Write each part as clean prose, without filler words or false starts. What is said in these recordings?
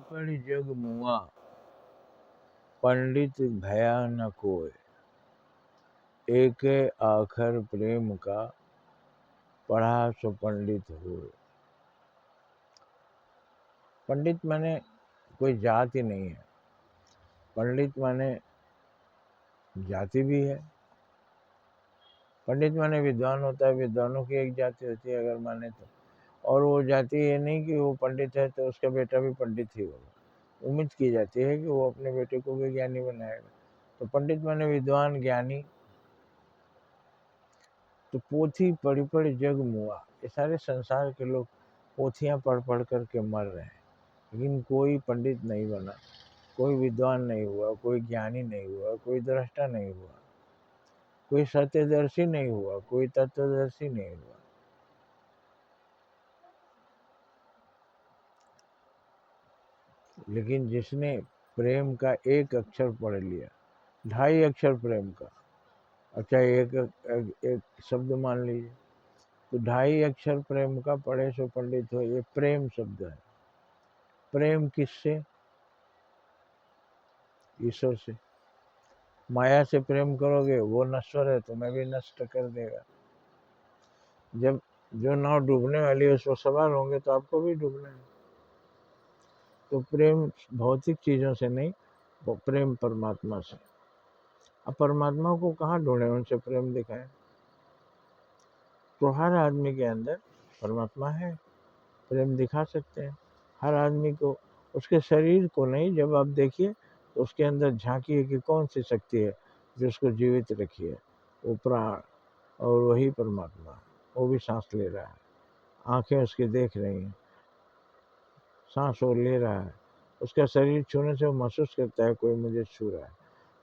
पढ़ी जग मुआ, पंडित भया न कोय। एके आखर प्रेम का, पढ़ा सो पंडित होय। पंडित माने कोई जाति नहीं है। पंडित माने जाति भी है। पंडित माने विद्वान होता है, विद्वानों की एक जाति होती है अगर माने तो। और वो जाति ये नहीं कि वो पंडित है तो उसका बेटा भी पंडित ही होगा। उम्मीद की जाती है कि वो अपने बेटे को भी ज्ञानी बनाएगा। तो पंडित माने विद्वान, ज्ञानी। तो पोथी पढ़ी पढ़ी जग मुआ, ये सारे संसार के लोग पोथियां पढ़ पढ़ करके मर रहे हैं, लेकिन कोई पंडित नहीं बना, कोई विद्वान नहीं हुआ, कोई ज्ञानी नहीं हुआ, कोई दृष्टा नहीं हुआ, कोई सत्यदर्शी नहीं हुआ, कोई तत्वदर्शी नहीं हुआ। लेकिन जिसने प्रेम का एक अक्षर पढ़ लिया, 2.5 अक्षर प्रेम का, अच्छा एक शब्द मान लीजिए, तो 2.5 अक्षर प्रेम का पढ़े सो पंडित हो, ये प्रेम शब्द है। प्रेम किससे? ईश्वर से। माया से प्रेम करोगे वो नश्वर है, तुम्हें भी नष्ट कर देगा। जब जो नाव डूबने वाली है उसमें सवार होंगे तो आपको भी डूबना है। तो प्रेम भौतिक चीजों से नहीं, वो प्रेम परमात्मा से। अब परमात्मा को कहाँ ढूंढे, उनसे प्रेम दिखाए। तो हर आदमी के अंदर परमात्मा है, प्रेम दिखा सकते हैं हर आदमी को। उसके शरीर को नहीं, जब आप देखिए तो उसके अंदर झांकिए कि कौन सी शक्ति है जो उसको जीवित रखी है। वो प्राण, और वही परमात्मा। वो भी सांस ले रहा है, आंखें उसकी देख रही हैं, सांस वो ले रहा है, उसका शरीर छूने से वो महसूस करता है कोई मुझे छू रहा है।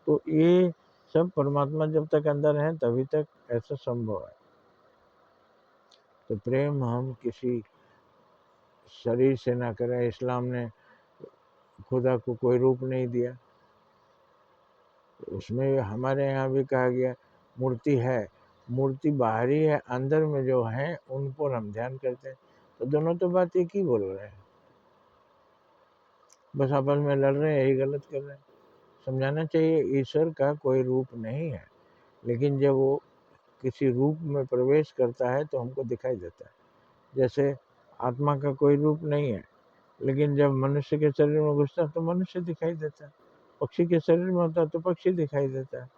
तो ये सब परमात्मा जब तक अंदर है तभी तक ऐसा संभव है। तो प्रेम हम किसी शरीर से ना करें। इस्लाम ने खुदा को कोई रूप नहीं दिया, उसमें हमारे यहाँ भी कहा गया मूर्ति है, मूर्ति बाहरी है, अंदर में जो है उन पर हम ध्यान करते हैं। तो दोनों तो बात एक ही बोल रहे हैं, बस आपस में लड़ रहे हैं, यही गलत कर रहे हैं। समझाना चाहिए ईश्वर का कोई रूप नहीं है, लेकिन जब वो किसी रूप में प्रवेश करता है तो हमको दिखाई देता है। जैसे आत्मा का कोई रूप नहीं है, लेकिन जब मनुष्य के शरीर में घुसता है तो मनुष्य दिखाई देता है, पक्षी के शरीर में होता है तो पक्षी दिखाई देता है,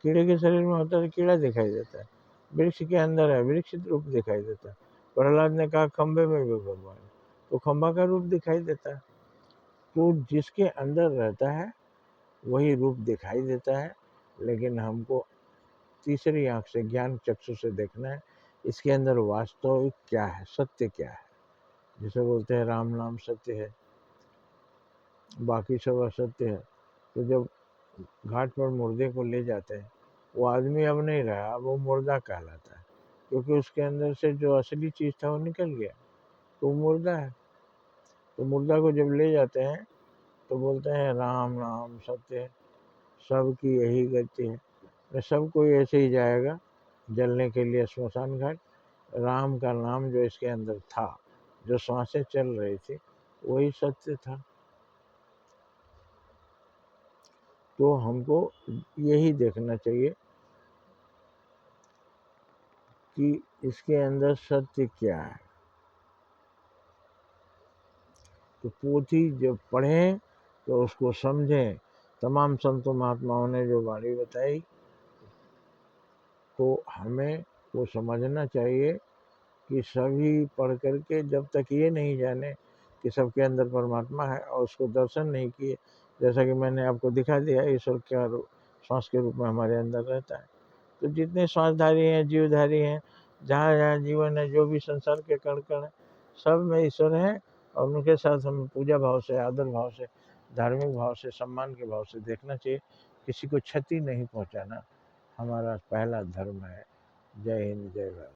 कीड़े के शरीर में होता है तो कीड़ा दिखाई देता है, वृक्ष के अंदर है वृक्ष रूप दिखाई देता है। प्रहलाद ने कहा खंबे में भी भगवान, तो खंबा का रूप दिखाई देता है। तो जिसके अंदर रहता है वही रूप दिखाई देता है, लेकिन हमको तीसरी आंख से, ज्ञान चक्षु से देखना है इसके अंदर वास्तविक क्या है, सत्य क्या है। जिसे बोलते हैं राम नाम सत्य है, बाकी सब असत्य है। तो जब घाट पर मुर्दे को ले जाते हैं, वो आदमी अब नहीं रहा, अब वो मुर्दा कहलाता है, क्योंकि उसके अंदर से जो असली चीज था वो निकल गया, तो वो मुर्दा है। तो मुर्दा को जब ले जाते हैं तो बोलते हैं राम नाम सत्य है, सबकी यही गति है। तो सब कोई ऐसे ही जाएगा जलने के लिए स्मशान घाट। राम का नाम जो इसके अंदर था, जो सांसें चल रही थी, वही सत्य था। तो हमको यही देखना चाहिए कि इसके अंदर सत्य क्या है। तो पोथी जब पढ़ें तो उसको समझें। तमाम संतों महात्माओं ने जो वाणी बताई, तो हमें वो समझना चाहिए कि सभी पढ़ करके जब तक ये नहीं जाने कि सबके अंदर परमात्मा है और उसको दर्शन नहीं किए, जैसा कि मैंने आपको दिखा दिया ईश्वर क्या श्वास के रूप में हमारे अंदर रहता है। तो जितने श्वासधारी हैं, जीवधारी हैं, जहाँ जहाँ जीवन है, जो भी संसार के कण कण है, सब में ईश्वर है। और उनके साथ हम पूजा भाव से, आदर भाव से, धार्मिक भाव से, सम्मान के भाव से देखना चाहिए। किसी को क्षति नहीं पहुँचाना हमारा पहला धर्म है। जय हिंद, जय भारत।